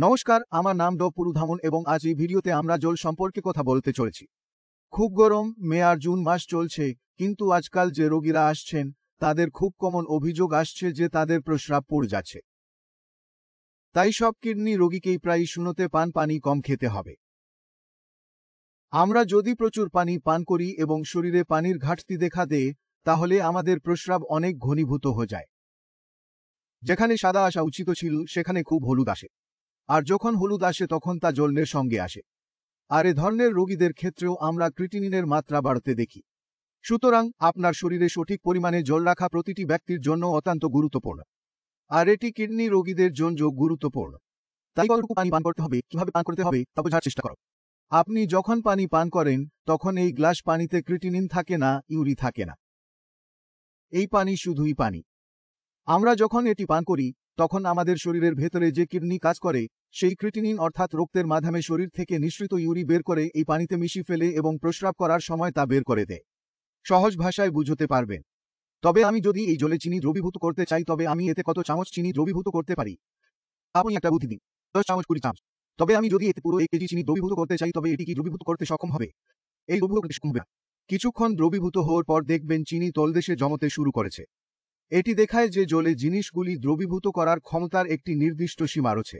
নমস্কার, আমার নাম ড পুরুধামন এবং আজ এই ভিডিওতে আমরা জল সম্পর্কে কথা বলতে চলেছি। খুব গরম মে আর জুন মাস চলছে, কিন্তু আজকাল যে রোগীরা আসছেন তাদের খুব কমন অভিযোগ আসছে যে তাদের প্রস্রাব পড়ে যাচ্ছে। তাই সব কিডনি রোগীকেই প্রায় শুনতে পান পানি কম খেতে হবে। আমরা যদি প্রচুর পানি পান করি এবং শরীরে পানির ঘাটতি দেখা দেয়, তাহলে আমাদের প্রস্রাব অনেক ঘনীভূত হয়ে যায়। যেখানে সাদা আসা উচিত ছিল সেখানে খুব হলুদ আসে, আর যখন হলুদ আসে তখন তা জলের সঙ্গে আসে। আর এ ধরনের রোগীদের ক্ষেত্রেও আমরা ক্রিটিনিনের মাত্রা বাড়তে দেখি। সুতরাং আপনার শরীরে সঠিক পরিমাণে জল রাখা প্রতিটি ব্যক্তির জন্য অত্যন্ত গুরুত্বপূর্ণ, আর এটি কিডনি রোগীদের জন্য গুরুত্বপূর্ণ। তাই কতটুকু পানি পান করতে হবে, কিভাবে পান করতে হবে তা বোঝার চেষ্টা করো। আপনি যখন পানি পান করেন তখন এই গ্লাস পানিতে ক্রিটিনিন থাকে না, ইউরি থাকে না। এই পানি শুধুই পানি। আমরা যখন এটি পান করি তখন আমাদের শরীরের ভেতরে যে কিডনি কাজ করে সেই ক্রিটিনিন অর্থাৎ রক্তের মাধ্যমে শরীর থেকে নিঃসৃত ইউরি বের করে এই পানিতে মিশিয়ে ফেলে এবং প্রস্রাব করার সময় তা বের করে দেয়। সহজ ভাষায় বুঝতে পারবেন। তবে আমি যদি এই জলে চিনি দ্রবীভূত করতে চাই তবে আমি এতে কত চামচ চিনি দ্রবীভূত করতে পারি? আপনি একটা বুদ্ধি দিন, 10 চামচ 20 চামচ। তবে আমি যদি এতে পুরো 1 কেজি চিনি দ্রবীভূত করতে চাই তবে এটি কি দ্রবীভূত করতে সক্ষম হবে? এই দ্রবীভূত করতে সক্ষম হবে না। কিছুক্ষণ দ্রবীভূত হওয়ার পর দেখবেন চিনি তলদেশে জমতে শুরু করেছে। এটি দেখায় যে জলে জিনিসগুলি দ্রবীভূত করার ক্ষমতার একটি নির্দিষ্ট সীমা রয়েছে।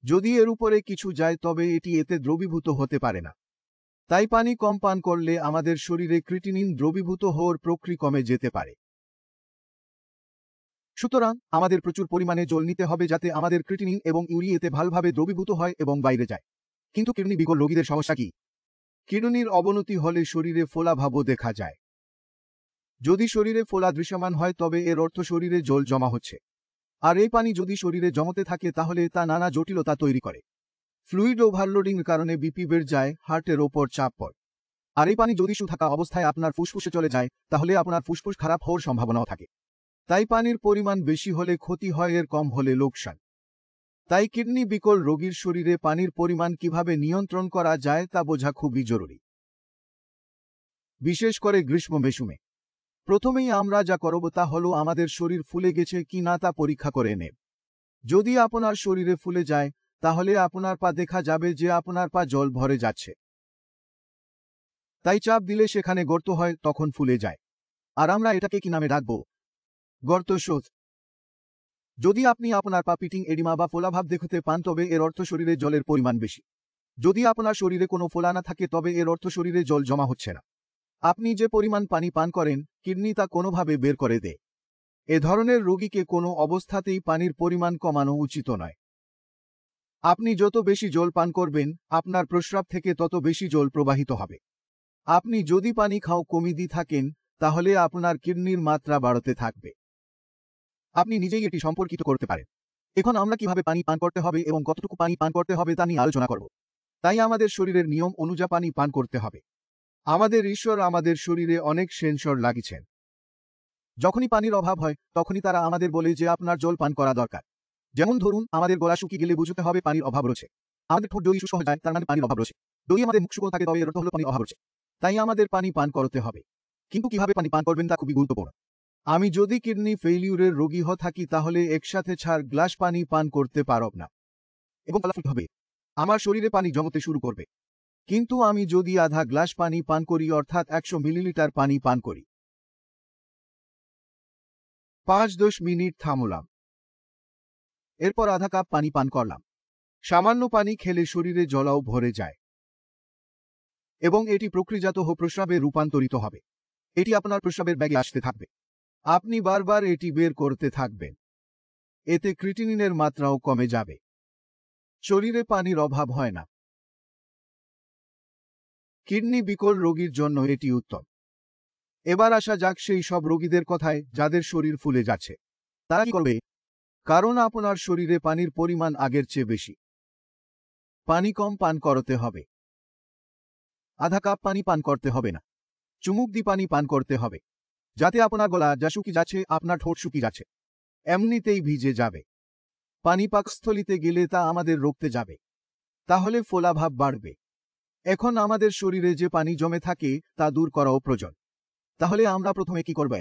যদি এর উপরে কিছু যায় তবে এটি এতে দ্রবীভূত হতে পারে না। তাই পানি কম পান করলে আমাদের শরীরে ক্রিটিনিন দ্রবীভূত হওয়ার প্রক্রিয়া কমে যেতে পারে। সুতরাং আমাদের প্রচুর পরিমাণে জল নিতে হবে যাতে আমাদের ক্রিটিনিন এবং ইউরি এতে ভালোভাবে দ্রবীভূত হয় এবং বাইরে যায়। কিন্তু কিডনি বিকল রোগীদের সমস্যা কি? কিডনির অবনতি হলে শরীরে ফোলাভাবও দেখা যায়। যদি শরীরে ফোলা দৃশ্যমান হয় তবে এর অর্থ শরীরে জল জমা হচ্ছে, আর এই পানি যদি শরীরে জমতে থাকে তাহলে তা নানা জটিলতা তৈরি করে। ফ্লুইড ওভারলোডিং কারণে বিপি বেড়ে যায়, হার্টের ওপর চাপ পড়ে। আর এই পানি যদি শুধু থাকা অবস্থায় আপনার ফুসফুসে চলে যায় তাহলে আপনার ফুসফুস খারাপ হওয়ার সম্ভাবনাও থাকে। তাই পানির পরিমাণ বেশি হলে ক্ষতি হয়, এর কম হলে লোকসান। তাই কিডনি বিকল রোগীর শরীরে পানির পরিমাণ কিভাবে নিয়ন্ত্রণ করা যায় তা বোঝা খুবই জরুরি, বিশেষ করে গ্রীষ্ম মৌসুমে। প্রথমেই আমরা যা করব তা হলো আমাদের শরীর ফুলে গেছে কি না তা পরীক্ষা করে নেব। যদি আপনার শরীরে ফুলে যায় তাহলে আপনার পা দেখা যাবে যে আপনার পা জল ভরে যাচ্ছে। তাই চাপ দিলে সেখানে গর্ত হয়, তখন ফুলে যায়। আর আমরা এটাকে কি নামে ডাকব? গর্তশোথ। যদি আপনি আপনার পা পিটিং এডিমা বা ফোলাভাব দেখতে পান তবে এর অর্থ শরীরে জলের পরিমাণ বেশি। যদি আপনার শরীরে কোনো ফোলা না থাকে তবে এর অর্থ শরীরে জল জমা হচ্ছে না। আপনি যে পরিমাণ পানি পান করেন কিডনি তা কোনোভাবে বের করে দেয়। এ ধরনের রোগীকে কোনো অবস্থাতেই পানির পরিমাণ কমানো উচিত নয়। আপনি যত বেশি জল পান করবেন আপনার প্রস্রাব থেকে তত বেশি জল প্রবাহিত হবে। আপনি যদি পানি খাও কমিয়ে থাকেন তাহলে আপনার কিডনির মাত্রা বাড়তে থাকবে। আপনি নিজেই এটি সম্পর্কিত করতে পারেন। এখন আমরা কিভাবে পানি পান করতে হবে এবং কতটুকু পানি পান করতে হবে তা নিয়ে আলোচনা করব। তাই আমাদের শরীরের নিয়ম অনুযায়ী পানি পান করতে হবে। আমাদের ঈশ্বর আমাদের শরীরে অনেক সেন্সর লাগিয়েছেন। যখনই পানির অভাব হয় তখনই তারা আমাদের বলে যে আপনার জল পান করা দরকার। যেমন ধরুন আমাদের গলা শুকিয়ে গেলে বুঝতে হবে পানির অভাব রয়েছে। আমাদের ঠোঁট যদি শুষ্ক হয়ে যায় তার মানে পানির অভাব রয়েছে। যদি আমাদের মুখ শুকনো থাকে তবে এর অর্থ হলো পানির অভাব রয়েছে। তাই আমাদের পানি পান করতে হবে। কিন্তু কিভাবে পানি পান করবেন তা খুবই গুরুত্বপূর্ণ। আমি যদি কিডনি ফেইলিউরের রোগী হয়ে থাকি তাহলে একসাথে 4 গ্লাস পানি পান করতে পারব না এবং ফলাফল হবে আমার শরীরে পানি জমতে শুরু করবে। কিন্তু আমি যদি আধা গ্লাস পানি পান করি অর্থাৎ 100 মিলিলিটার পানি পান করি, 5-10 মিনিট থামলাম, এরপর আধা কাপ পানি পান করলাম। সামান্য পানি খেলে শরীরে জলাও ভরে যায় এবং এটি প্রক্রিয়াজাত হয়ে প্রস্রাবে রূপান্তরিত হবে। এটি আপনার প্রস্রাবের ব্যাগে আসতে থাকবে। আপনি বারবার এটি বের করতে থাকবেন। এতে ক্রিটিনিনের মাত্রাও কমে যাবে। শরীরে পানির অভাব হয় না। কিডনি বিকল রোগীর জন্য এটি উত্তম। এবার আসা যাক সেই সব রোগীদের কথায় যাদের শরীর ফুলে যাচ্ছে। তারা কি করবে? কারণ আপনার শরীরে পানির পরিমাণ আগের চেয়ে বেশি। পানি কম পান করতে হবে। আধা কাপ পানি পান করতে হবে না, চুমুক দিয়ে পানি পান করতে হবে, যাতে আপনার গলা যা শুকিয়ে যাচ্ছে, আপনার ঠোঁট শুকিয়ে যাচ্ছে, এমনিতেই ভিজে যাবে। পানি পাকস্থলিতে গেলে তা আমাদের রক্তে যাবে, তাহলে ফোলাভাব বাড়বে। এখন আমাদের শরীরে যে পানি জমে থাকে তা দূর করাও প্রয়োজন। তাহলে আমরা প্রথমে কি করব?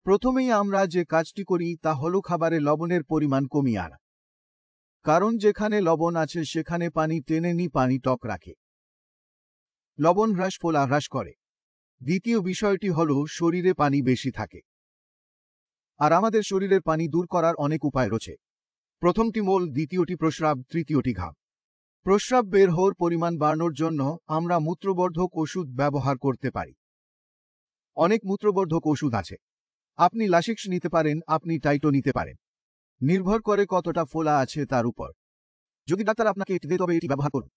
প্রথমেই আমরা যে কাজটি করি তা হলো খাবারে লবণের পরিমাণ কমিয়ে আনা। কারণ যেখানে লবণ আছে সেখানে পানি টেনে নিয়ে পানি টক রাখে। লবণ হ্রাস ফোলা হ্রাস করে। দ্বিতীয় বিষয়টি হল শরীরে পানি বেশি থাকে। আর আমাদের শরীরের পানি দূর করার অনেক উপায় রয়েছে। প্রথমটি মল, দ্বিতীয়টি প্রস্রাব, তৃতীয়টি ঘাম। প্রস্রাব বের হওয়ার পরিমাণ বাড়ানোর জন্য আমরা মূত্রবর্ধক ওষুধ ব্যবহার করতে পারি। অনেক মূত্রবর্ধক ওষুধ আছে। আপনি লাসিক্স নিতে পারেন, আপনি টাইটো নিতে পারেন। নির্ভর করে কতটা ফোলা আছে তার উপর। যদি ডাক্তার আপনাকে এটি দেয় তবে এটি ব্যবহার করুন,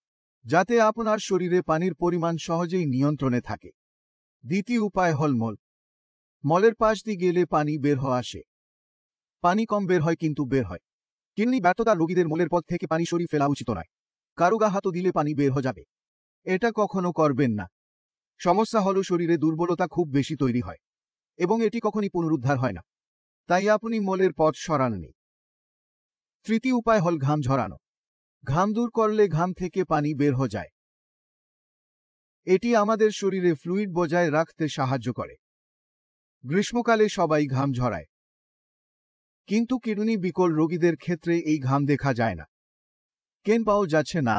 যাতে আপনার শরীরে পানির পরিমাণ সহজেই নিয়ন্ত্রণে থাকে। দ্বিতীয় উপায় হল মল। মলের পাশ দিয়ে গেলে পানি বের হওয়া আসে। পানি কম বের হয় কিন্তু বের হয়। কিডনি ব্যর্থতার রোগীদের মলের পথ থেকে পানি সরিয়ে ফেলা উচিত নয়। কারো গা হাত দিলে পানি বের হয়ে যাবে, এটা কখনো করবেন না। সমস্যা হল শরীরে দুর্বলতা খুব বেশি তৈরি হয় এবং এটি কখনই পুনরুদ্ধার হয় না। তাই আপনি মলের পথ সরাননি। তৃতীয় উপায় হল ঘাম ঝরানো। ঘাম দূর করলে ঘাম থেকে পানি বের হয়ে যায়। এটি আমাদের শরীরে ফ্লুইড বজায় রাখতে সাহায্য করে। গ্রীষ্মকালে সবাই ঘাম ঝরায়, কিন্তু কিডনি বিকল রোগীদের ক্ষেত্রে এই ঘাম দেখা যায় না। কেন পাওয়া যাচ্ছে না?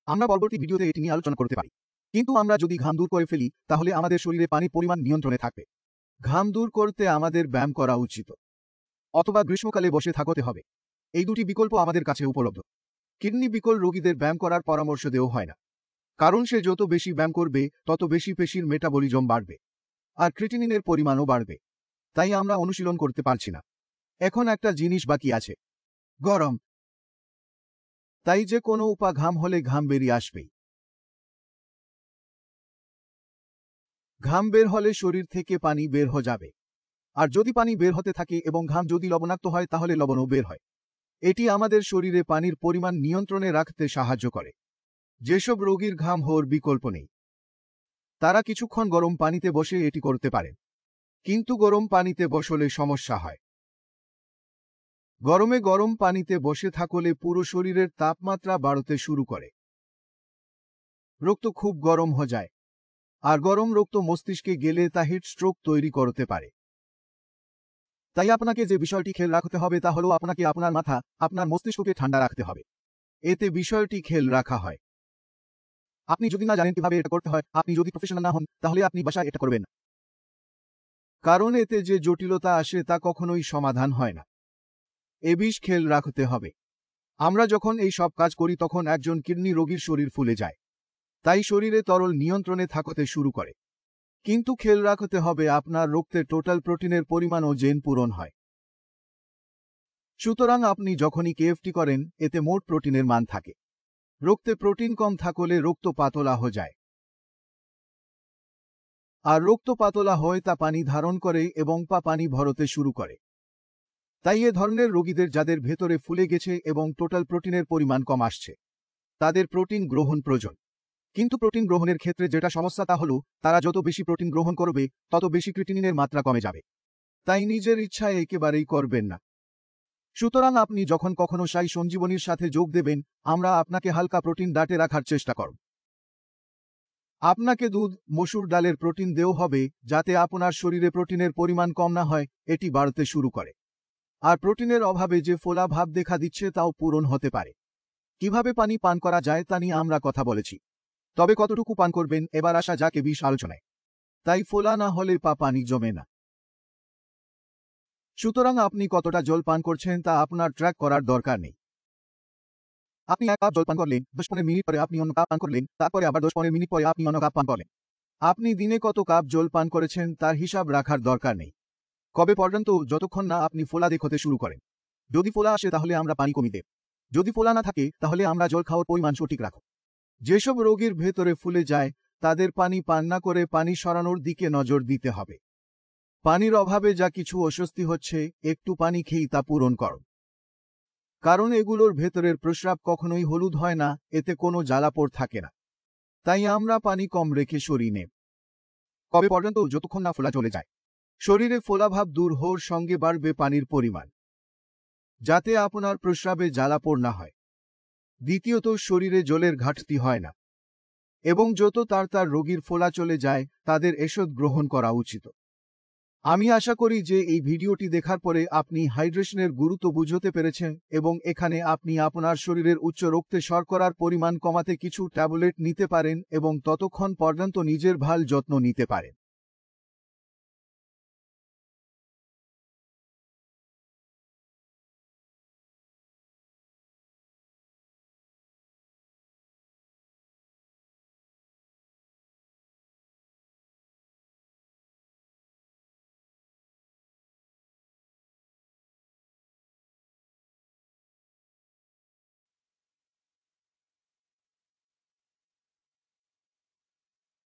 আমরা পরবর্তী ভিডিওতে এটি নিয়ে আলোচনা করতে পারি। কিন্তু আমরা যদি ঘাম দূর করে ফেলি তাহলে আমাদের শরীরে পানির পরিমাণ নিয়ন্ত্রণে থাকবে। ঘাম দূর করতে আমাদের ব্যায়াম করা উচিত, অথবা গ্রীষ্মকালে বসে থাকতে হবে। এই দুটি বিকল্প আমাদের কাছে উপলব্ধ। কিডনি বিকল রোগীদের ব্যায়াম করার পরামর্শ দেওয়া হয় না, কারণ সে যত বেশি ব্যায়াম করবে তত বেশি পেশির মেটাবলিজম বাড়বে আর ক্রিটিনিনের পরিমাণও বাড়বে। তাই আমরা অনুশীলন করতে পারছি না। এখন একটা জিনিস বাকি আছে, গরম। তাই যে কোনো ঘাম হলে ঘাম বেরিয়ে আসবেই। ঘাম বের হলে শরীর থেকে পানি বের হয়ে যাবে। আর যদি পানি বের হতে থাকে এবং ঘাম যদি লবণাক্ত হয় তাহলে লবণও বের হয়। এটি আমাদের শরীরে পানির পরিমাণ নিয়ন্ত্রণে রাখতে সাহায্য করে। যেসব রোগীর ঘাম হওয়ার বিকল্প নেই তারা কিছুক্ষণ গরম পানিতে বসে এটি করতে পারেন, কিন্তু গরম পানিতে বসলে সমস্যা হয়। গরম পানিতে বসে থাকলে পুরো শরীরের তাপমাত্রা বাড়তে শুরু করে। রক্ত খুব গরম হয়ে যায়, আর গরম রক্ত মস্তিষ্কে গেলে তা হিট স্ট্রোক তৈরি করতে পারে। তাই আপনাকে যে বিষয়টি খেয়াল রাখতে হবে তা হলো আপনাকে আপনার মাথা, আপনার মস্তিষ্ককে ঠান্ডা রাখতে হবে। এতে বিষয়টি খেয়াল রাখা হয়। আপনি যদি না জানেন কিভাবে এটা করতে হয়, আপনি যদি প্রফেশনাল না হন তাহলে আপনি বাসায় এটা করবেন না, কারণ এতে যে জটিলতা আসে তা কখনোই সমাধান হয় না। এ বিষ খেয়াল রাখতে হবে। আমরা যখন এই সব কাজ করি তখন একজন কিডনি রোগীর শরীর ফুলে যায়, তাই শরীরে তরল নিয়ন্ত্রণে থাকতে শুরু করে। কিন্তু খেয়াল রাখতে হবে আপনার রক্তে টোটাল প্রোটিনের পরিমাণও যেন পূরণ হয়। সুতরাং আপনি যখনই কেএফটি করেন এতে মোট প্রোটিনের মান থাকে। রক্তে প্রোটিন কম থাকলে রক্ত পাতলা হয়ে যায়, আর রক্ত পাতলা হয় তা পানি ধারণ করে এবং পানি ভরতে শুরু করে। তাই এ ধরনের রোগীদের যাদের ভেতরে ফুলে গেছে এবং টোটাল প্রোটিনের পরিমাণ কম আসছে তাদের প্রোটিন গ্রহণ প্রয়োজন। কিন্তু প্রোটিন গ্রহণের ক্ষেত্রে যেটা সমস্যা তা হলো তারা যত বেশি প্রোটিন গ্রহণ করবে তত বেশি ক্রিটিনিনের মাত্রা কমে যাবে। তাই নিজের ইচ্ছায় একেবারেই করবেন না। সুতরাং আপনি যখন কখনো সাই সঞ্জীবনীর সাথে যোগ দেবেন আমরা আপনাকে হালকা প্রোটিন ডায়েটে রাখার চেষ্টা করব। আপনাকে দুধ, মসুর ডালের প্রোটিন দেওয়া হবে যাতে আপনার শরীরে প্রোটিনের পরিমাণ কম না হয়, এটি বাড়তে শুরু করে। আর প্রোটিনের অভাবে যে ফোলা ভাব দেখা দিচ্ছে তাও পূরণ হতে পারে। কিভাবে পানি পান করা যায় তা নিয়ে আমরা কথা বলেছি, তবে কতটুকু পান করবেন এবার আসা যাক এ বিষয়ে আলোচনায়। তাই ফোলা না হলে পানি জমে না। সুতরাং আপনি কতটা জল পান করছেন তা আপনার ট্র্যাক করার দরকার নেই। আপনি 1 কাপ জল পান করলেন, 10-15 মিনিট পরে আপনি অন্য কাপ পান করলেন, তারপরে আবার 10-15 মিনিট পরে আপনি অন্য কাপ পান করলেন। আপনি দিনে কত কাপ জল পান করেছেন তার হিসাব রাখার দরকার নেই, কবে পর্যন্ত যতক্ষণ না আপনি ফোলা দেখতে শুরু করেন। যদি ফোলা আসে তাহলে আমরা পানি কমিয়ে দেব, যদি ফোলা না থাকে তাহলে আমরা জল খাওয়ার পরিমাণ সঠিক রাখব। যেসব রোগীর ভেতরে ফুলে যায় তাদের পানি পান না করে পানি সরানোর দিকে নজর দিতে হবে। পানির অভাবে যা কিছু অস্বস্তি হচ্ছে একটু পানি খেয়েই তা পূরণ করো, কারণ এগুলোর ভেতরের প্রস্রাব কখনোই হলুদ হয় না, এতে কোনো জ্বালাপোড় থাকে না। তাই আমরা পানি কম রেখে সরিয়ে নেব। কবে পর্যন্ত? যতক্ষণ না ফোলা চলে যায়। শরীরে ফোলাভাব দূর হওয়ার সঙ্গে বাড়বে পানির পরিমাণ, যাতে আপনার প্রস্রাবে জ্বালাপোড় না হয়। দ্বিতীয়ত, শরীরে জলের ঘাটতি হয় না, এবং যত তাড়াতাড়ি রোগীর ফোলা চলে যায় তাদের ওষুধ গ্রহণ করা উচিত। আমি আশা করি যে এই ভিডিওটি দেখার পরে আপনি হাইড্রেশনের গুরুত্ব বুঝতে পেরেছেন এবং এখানে আপনি আপনার শরীরের উচ্চ রক্তে শর্করার পরিমাণ কমাতে কিছু ট্যাবলেট নিতে পারেন এবং ততক্ষণ পর্যন্ত নিজের ভাল যত্ন নিতে পারেন।